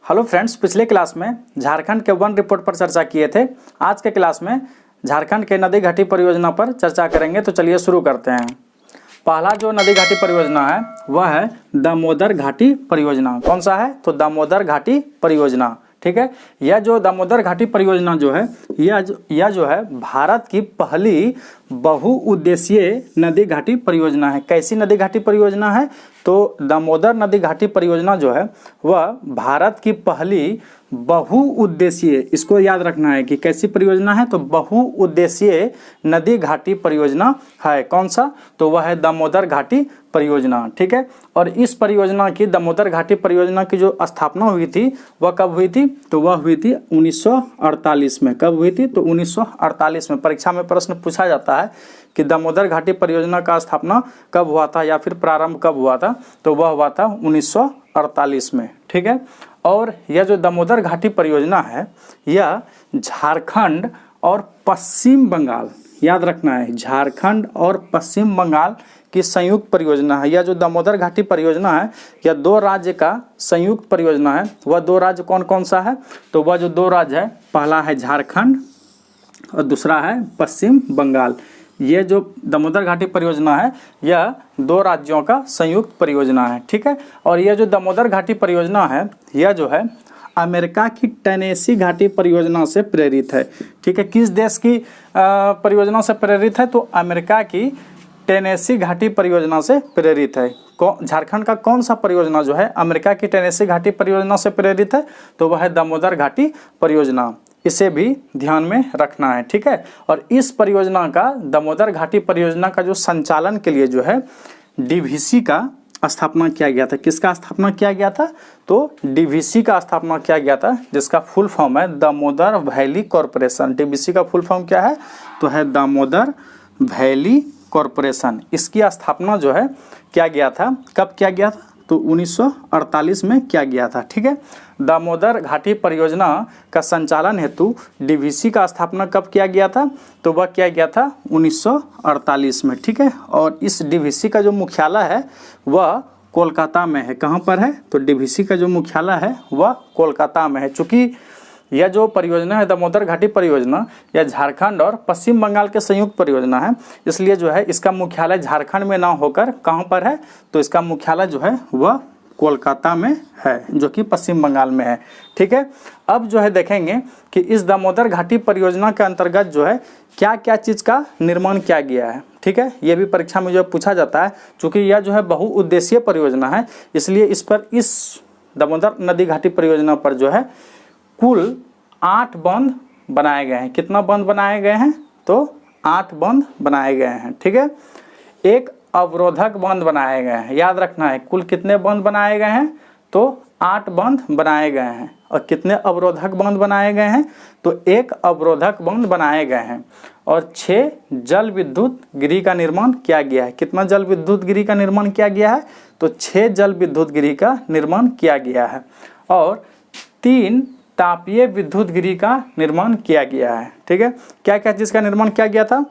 Hello friends, पिछले class में झारखंड के वन रिपोर्ट पर चर्चा किए थे। आज के क्लास में झारखंड के नदी घाटी परियोजना पर चर्चा करेंगे। तो चलिए शुरू करते हैं। पहला जो नदी घाटी परियोजना है वह है दामोदर घाटी परियोजना। कौन सा है? तो दामोदर घाटी परियोजना। ठीक है, यह जो दामोदर घाटी परियोजना जो है यह जो है भारत की पहली बहुउद्देशीय नदी घाटी परियोजना है। कैसी नदी घाटी परियोजना है? तो दामोदर नदी घाटी परियोजना जो है वह भारत की पहली बहुउद्देशीय, इसको याद रखना है कि कैसी परियोजना है, तो बहुउद्देशीय नदी घाटी परियोजना है। कौन सा? तो वह है दामोदर घाटी परियोजना। ठीक है, और इस परियोजना की, दामोदर घाटी परियोजना की जो स्थापना हुई थी वह कब हुई थी? तो वह हुई थी 1948 में। कब हुई थी? तो 1948 में। परीक्षा में प्रश्न पूछा जाता है कि दामोदर घाटी परियोजना का स्थापना कब हुआ था या फिर प्रारंभ कब हुआ था, तो वह हुआ था 1948 में। ठीक है, और यह जो दामोदर घाटी परियोजना है यह झारखंड और पश्चिम बंगाल, याद रखना है, झारखंड और पश्चिम बंगाल की संयुक्त परियोजना है। यह जो दामोदर घाटी परियोजना है यह दो राज्य का संयुक्त परियोजना है। वह दो राज्य कौन कौन सा है? तो वह जो दो राज्य है, पहला है झारखंड और दूसरा है पश्चिम बंगाल। ये जो दामोदर घाटी परियोजना है यह दो राज्यों का संयुक्त परियोजना है। ठीक है, और यह जो दामोदर घाटी परियोजना है यह जो है अमेरिका की टेनेसी घाटी परियोजना से प्रेरित है। ठीक है, किस देश की परियोजना से प्रेरित है? तो अमेरिका की टेनेसी घाटी परियोजना से प्रेरित है। झारखंड का कौन सा परियोजना जो है अमेरिका की टेनेसी घाटी परियोजना से प्रेरित है? तो वह है दामोदर घाटी परियोजना। इसे भी ध्यान में रखना है। ठीक है, और इस परियोजना का, दामोदर घाटी परियोजना का जो संचालन के लिए जो है डीवीसी का स्थापना किया गया था। किसका स्थापना किया गया था? तो डीवीसी का स्थापना किया गया था, जिसका फुल फॉर्म है दामोदर वैली कॉरपोरेशन। डीवीसी का फुल फॉर्म क्या है? तो है दामोदर वैली कॉरपोरेशन। इसकी स्थापना जो है किया गया था, कब किया गया था? तो 1948 में किया गया था। ठीक है, दामोदर घाटी परियोजना का संचालन हेतु डीवीसी का स्थापना कब किया गया था? तो वह किया गया था 1948 में। ठीक है, और इस डीवीसी का जो मुख्यालय है वह कोलकाता में है। कहाँ पर है? तो डीवीसी का जो मुख्यालय है वह कोलकाता में है। चूँकि यह जो परियोजना है दामोदर घाटी परियोजना यह झारखंड और पश्चिम बंगाल के संयुक्त परियोजना है, इसलिए जो है इसका मुख्यालय झारखंड में ना होकर कहाँ पर है? तो इसका मुख्यालय जो है वह कोलकाता में है, जो कि पश्चिम बंगाल में है। ठीक है, अब जो है देखेंगे कि इस दामोदर घाटी परियोजना के अंतर्गत जो है क्या क्या चीज़ का निर्माण किया गया है। ठीक है, ये भी परीक्षा में जो पूछा जाता है। चूँकि यह जो है बहुउद्देशीय परियोजना है, इसलिए इस पर, इस दामोदर नदी घाटी परियोजना पर जो है कुल 8 बंध बनाए गए हैं। कितना बंध बनाए गए हैं? तो 8 बंध बनाए गए हैं। ठीक है, एक अवरोधक बंध बनाए गए हैं। याद रखना है, कुल कितने बंध बनाए गए हैं? तो 8 बंध बनाए गए हैं। और कितने अवरोधक बंध बनाए गए हैं? तो एक अवरोधक बंध बनाए गए हैं। और 6 जल विद्युत गृह का निर्माण किया गया है। कितना जल विद्युत गृह का निर्माण किया गया है? तो 6 जल विद्युत गृह का निर्माण किया गया है। और 3 तापीय विद्युत गृह का निर्माण किया गया है। ठीक है, क्या क्या चीज़ का निर्माण किया गया था?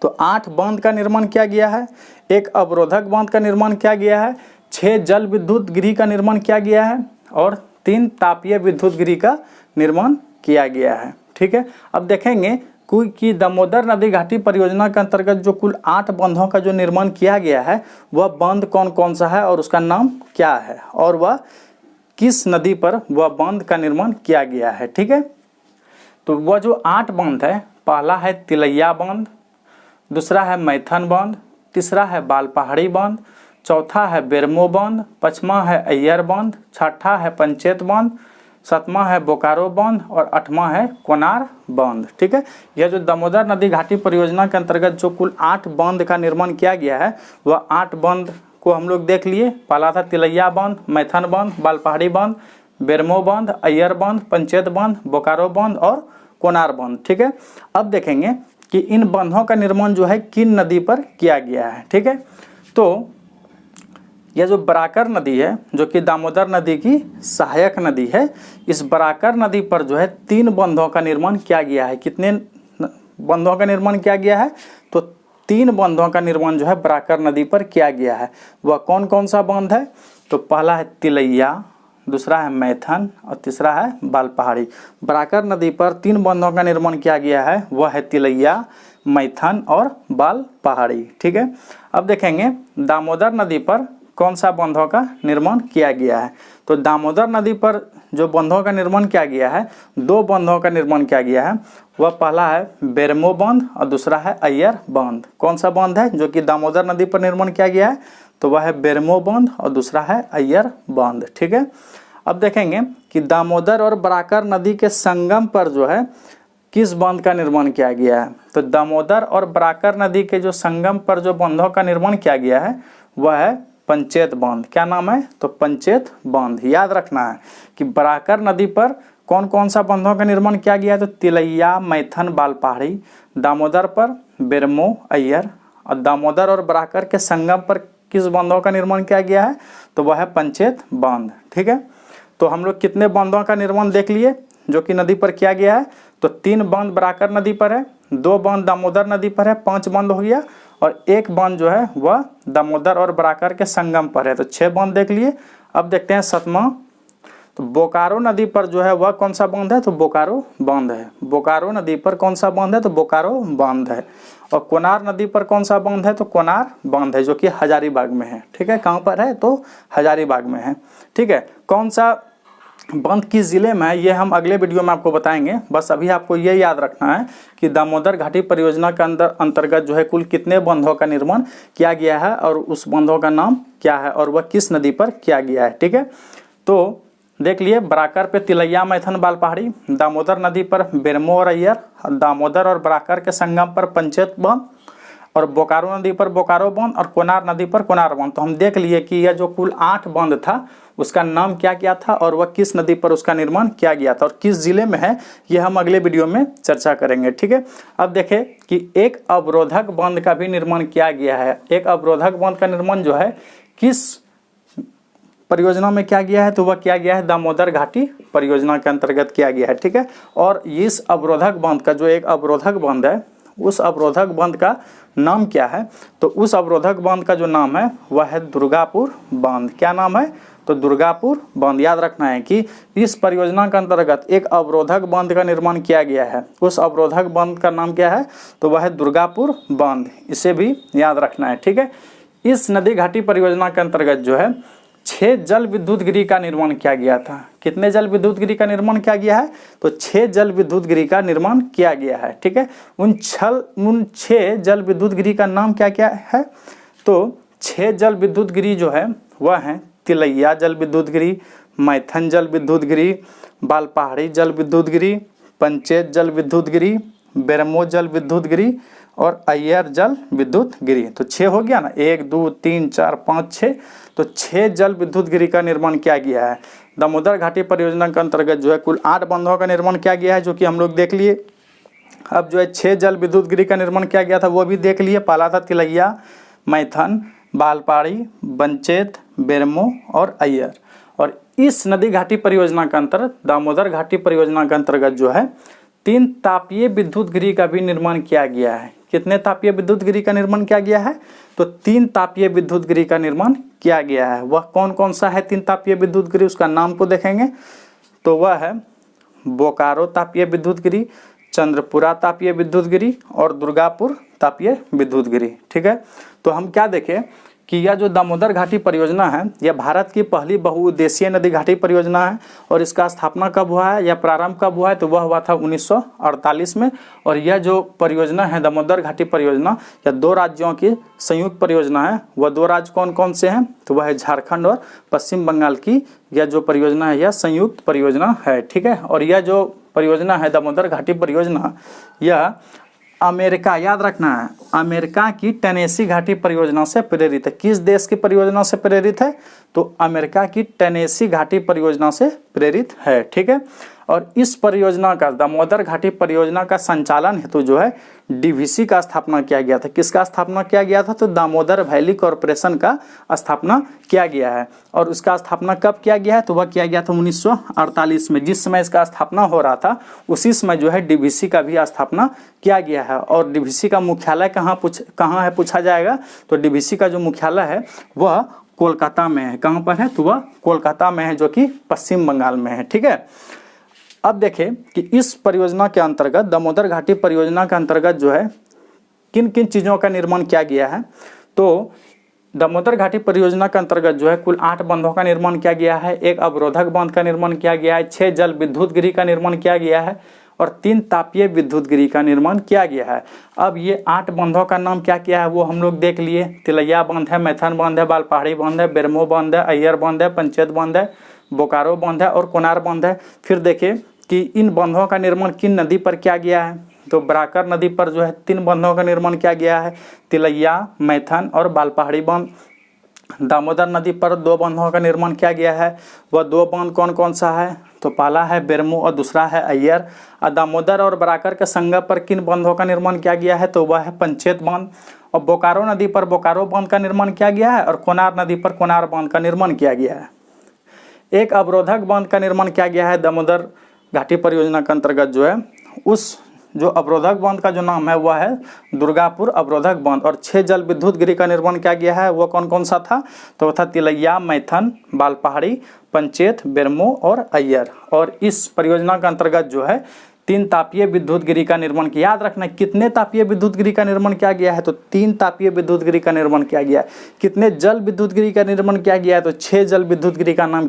तो 8 बांध का निर्माण किया गया है, एक अवरोधक बांध का निर्माण किया गया है, 6 जल विद्युत गृह का निर्माण किया गया है और 3 तापीय विद्युत गृह का निर्माण किया गया है। ठीक है, अब देखेंगे कि दामोदर नदी घाटी परियोजना के अंतर्गत जो कुल 8 बांधों का जो निर्माण किया गया है वह बांध कौन कौन सा है और उसका नाम क्या है, और वह किस नदी पर वह बांध का निर्माण किया गया है। ठीक है, तो वह जो 8 बांध है, पहला है तिलैया बांध, दूसरा है मैथन बांध, तीसरा है बालपहाड़ी बांध, चौथा है बेरमो बांध, पाँचवा है अय्यर बांध, छठा है पंचेत बांध, सातवां है बोकारो बांध और 8वां है कोनार बांध। ठीक है, यह जो दामोदर नदी घाटी परियोजना के अंतर्गत जो कुल 8 बांध का निर्माण किया गया है वह 8 बांध को हम लोग देख लिए। पहला था तिलैया बांध, मैथन बांध, बालपहाड़ी बांध, बेरमो बांध, अय्यर बांध, पंचेत बांध, बोकारो बांध और कोनार बांध। ठीक है, अब देखेंगे कि इन बांधों का निर्माण जो है किन नदी पर किया गया है। ठीक है, तो यह जो बराकर नदी है जो कि दामोदर नदी की सहायक नदी है, इस बराकर नदी पर जो है 3 बांधों का निर्माण किया गया है। कितने बांधों का निर्माण किया गया है? तो 3 बांधों का निर्माण जो है बराकर नदी पर किया गया है। वह कौन कौन सा बांध है? तो पहला है तिलैया, दूसरा है मैथन और तीसरा है बाल पहाड़ी। बराकर नदी पर 3 बांधों का निर्माण किया गया है, वह है तिलैया, मैथन और बाल पहाड़ी। ठीक है, अब देखेंगे दामोदर नदी पर कौन सा बांधों का निर्माण किया गया है। तो दामोदर नदी पर जो बांधों का निर्माण किया गया है, 2 बांधों का निर्माण किया गया है। वह पहला है बेरमो बांध और दूसरा है अय्यर बांध। कौन सा बांध है जो कि दामोदर नदी पर निर्माण किया गया है? तो वह है बेरमो बांध और दूसरा है अय्यर बांध। ठीक है, अब देखेंगे कि दामोदर और बराकर नदी के संगम पर जो है किस बांध का निर्माण किया गया है। तो दामोदर और बराकर नदी के जो संगम पर जो बांधों का निर्माण किया गया है वह है पंचेत बांध। क्या नाम है? तो पंचेत बांध। याद रखना है कि बराकर नदी पर कौन कौन सा बांधों का निर्माण किया गया है? तो तिलैया, मैथन, बाल पहाड़ी। दामोदर पर बेरमो, अय्यर। और दामोदर और बराकर के संगम पर किस बांधों का निर्माण किया गया है? तो वह है पंचेत बांध। ठीक है, तो हम लोग कितने बांधों का निर्माण देख लिए जो कि नदी पर किया गया है? तो 3 बांध बराकर नदी पर है, 2 बांध दामोदर नदी पर है, 5 बांध हो गया, और 1 बांध जो है वह दामोदर और बराकर के संगम पर है। तो 6 बांध देख लिए। अब देखते हैं 7वां। तो बोकारो नदी पर जो है वह कौन सा बांध है? तो बोकारो बांध है। बोकारो नदी पर कौन सा बांध है? तो बोकारो बांध है। और कोनार नदी पर कौन सा बांध है? तो कोनार बांध है, जो कि हजारीबाग में है। ठीक है, कहाँ पर है? तो हजारीबाग में है। ठीक है, कौन सा बांध किस जिले में है ये हम अगले वीडियो में आपको बताएंगे। बस अभी आपको ये याद रखना है कि दामोदर घाटी परियोजना के अंतर्गत जो है कुल कितने बांधों का निर्माण किया गया है और उस बांधों का नाम क्या है और वह किस नदी पर किया गया है। ठीक है, तो देख लिए बराकर पे तिलैया, मैथन, बाल पहाड़ी। दामोदर नदी पर बेरमो और अय्यर। दामोदर और बराकर के संगम पर पंचेत बांध। और बोकारो नदी पर बोकारो बांध। और कोनार नदी पर कोनार बांध। तो हम देख लिए कि यह जो कुल 8 बांध था उसका नाम क्या क्या था और वह किस नदी पर उसका निर्माण किया गया था और किस जिले में है, ये हम अगले वीडियो में चर्चा करेंगे। ठीक है, अब देखें कि एक अवरोधक बांध का भी निर्माण किया गया है। एक अवरोधक बांध का निर्माण जो है किस परियोजना में किया गया है? तो वह किया गया है दामोदर घाटी परियोजना के अंतर्गत किया गया है। ठीक है, और इस अवरोधक बांध का जो एक अवरोधक बांध है उस अवरोधक बांध का नाम क्या है? तो उस अवरोधक बांध का जो नाम है वह है दुर्गापुर बांध। क्या नाम है? तो दुर्गापुर बांध। याद रखना है कि इस परियोजना के अंतर्गत एक अवरोधक बांध का निर्माण किया गया है। उस अवरोधक बांध का नाम क्या है? तो वह है दुर्गापुर बांध। इसे भी याद रखना है। ठीक है, इस नदी घाटी परियोजना के अंतर्गत जो है 6 जल विद्युत गृह का निर्माण किया गया था। कितने जल विद्युत गृह का निर्माण किया गया है? तो 6 जल विद्युत गृह का निर्माण किया गया है। ठीक है, उन 6 जल विद्युत गृह का नाम क्या क्या है? तो 6 जल विद्युत गृह जो है वह है तिलैया जल विद्युत गृह, मैथन जल विद्युत गृह, बाल पहाड़ी जल विद्युत गृह, पंचेत जल विद्युत गृह, बेरमो जल विद्युत गृह और अय्यर जल विद्युत गृह। तो 6 हो गया ना, 1 2 3 4 5 6। तो 6 जल विद्युत गृह का निर्माण किया गया है। दामोदर घाटी परियोजना के अंतर्गत जो है कुल 8 बांधों का निर्माण किया गया है, जो कि हम लोग देख लिए। अब जो है 6 जल विद्युत गृह का निर्माण किया गया था वो भी देख लिए। पहला था तिलैया, मैथन, बाल पहाड़ी, पंचेत, बेरमो और अय्यर। और इस नदी घाटी परियोजना के अंतर्गत दामोदर घाटी परियोजना के अंतर्गत जो है 3 तापीय विद्युत गृह का भी निर्माण किया गया है। कितने तापीय विद्युत गृह का निर्माण किया गया है? तो 3 तापीय विद्युत गृह का निर्माण किया गया है। वह कौन कौन सा है 3 तापीय विद्युत गृह? उसका नाम को देखेंगे तो वह है बोकारो तापीय विद्युत गृह, चंद्रपुरा तापीय विद्युत गृह और दुर्गापुर तापीय विद्युत गृह। ठीक है, तो हम क्या देखें कि यह जो दामोदर घाटी परियोजना है यह भारत की पहली बहुउद्देशीय नदी घाटी परियोजना है। और इसका स्थापना कब हुआ है या प्रारंभ कब हुआ है? तो वह हुआ था 1948 में। और यह जो परियोजना है दामोदर घाटी परियोजना यह 2 राज्यों की संयुक्त परियोजना है। वह 2 राज्य कौन कौन से हैं? तो वह है झारखंड और पश्चिम बंगाल की यह जो परियोजना है यह संयुक्त परियोजना है। ठीक है, और यह जो परियोजना है दामोदर घाटी परियोजना यह अमेरिका, याद रखना है, अमेरिका की टेनेसी घाटी परियोजना से प्रेरित है। किस देश की परियोजना से प्रेरित है? तो अमेरिका की टेनेसी घाटी परियोजना से प्रेरित है। ठीक है, और इस परियोजना का दामोदर घाटी परियोजना का संचालन हेतु जो है डीवीसी का स्थापना किया गया था। किसका स्थापना किया गया था? तो दामोदर वैली कॉरपोरेशन का स्थापना किया गया है। और उसका स्थापना कब किया गया है? तो वह किया गया था 1948 में। जिस समय इसका स्थापना हो रहा था उसी समय जो है डीवीसी का भी स्थापना किया गया है। और डीवीसी का मुख्यालय कहाँ है पूछा जाएगा? तो डीवीसी का जो मुख्यालय है वह कोलकाता में है। कहाँ पर है? तो वह कोलकाता में है, जो कि पश्चिम बंगाल में है। ठीक है, अब देखें कि इस परियोजना के अंतर्गत, दामोदर घाटी परियोजना के अंतर्गत जो है किन किन चीज़ों का निर्माण किया गया है। तो दामोदर घाटी परियोजना के अंतर्गत जो है कुल 8 बांधों का निर्माण किया गया है, 1 अवरोधक बांध का निर्माण किया गया है, 6 जल विद्युत गृह का निर्माण किया गया है और 3 तापीय विद्युत गृह का निर्माण किया गया है। अब ये 8 बांधों का नाम क्या क्या है वो हम लोग देख लिए। तिलैया बांध है, मैथन बांध है, बालपहाड़ी बांध है, बेरमो बांध है, अय्यर बांध है, पंचेत बांध है, बोकारो बांध है और कोनार बांध है। फिर देखिए कि इन बांधों का निर्माण किन नदी पर किया गया है। तो बराकर नदी पर जो है 3 बांधों का निर्माण किया गया है, तिलैया, मैथन और बालपहाड़ी बांध। दामोदर नदी पर 2 बांधों का निर्माण किया गया है। वह 2 बांध कौन कौन सा है? तो पहला है बेरमो और दूसरा है अय्यर। और दामोदर और बराकर के संगम पर किन बांधों का निर्माण किया गया है? तो वह है पंचेत बांध। और बोकारो नदी पर बोकारो बांध का निर्माण किया गया है और कोनार नदी पर कोनार बांध का निर्माण किया गया है। एक अवरोधक बांध का निर्माण किया गया है दामोदर घाटी परियोजना के अंतर्गत जो है, उस जो अवरोधक बांध का जो नाम है वह है दुर्गापुर अवरोधक बांध। और 6 जल विद्युत गृह का निर्माण किया गया है, वो कौन कौन सा था? तो वह था तिलैया, मैथन, बालपहाड़ी, पंचेत, बेरमो और अय्यर। और इस परियोजना के अंतर्गत जो है 3 तापीय विद्युत गृह का निर्माण किया। याद रखना कितने तापीय विद्युत गृह का निर्माण किया गया है? तो 3 तापीय विद्युत गृह का निर्माण किया गया है। कितने जल विद्युत गृह का निर्माण किया गया है? तो 6 जल विद्युत गृह का नाम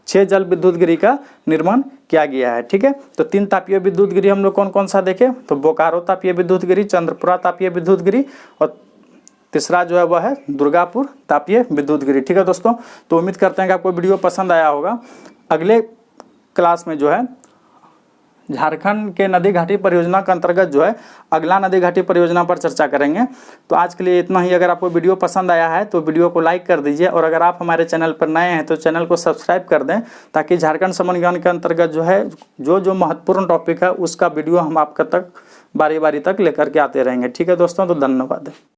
6 जल विद्युत गृह का निर्माण किया गया है। ठीक है, तो 3 तापीय विद्युत गृह हम लोग कौन कौन सा देखें? तो बोकारो तापीय विद्युत गृह, चंद्रपुरा तापीय विद्युत गृह और तीसरा जो है वह है दुर्गापुर तापीय विद्युत गृह। ठीक है दोस्तों, तो उम्मीद करते हैं कि आपको वीडियो पसंद आया होगा। अगले क्लास में जो है झारखंड के नदी घाटी परियोजना के अंतर्गत जो है अगला नदी घाटी परियोजना पर चर्चा करेंगे। तो आज के लिए इतना ही। अगर आपको वीडियो पसंद आया है तो वीडियो को लाइक कर दीजिए और अगर आप हमारे चैनल पर नए हैं तो चैनल को सब्सक्राइब कर दें, ताकि झारखंड समन ज्ञान के अंतर्गत जो है जो महत्वपूर्ण टॉपिक है उसका वीडियो हम आपका तक बारी बारी तक लेकर के आते रहेंगे। ठीक है दोस्तों, तो धन्यवाद।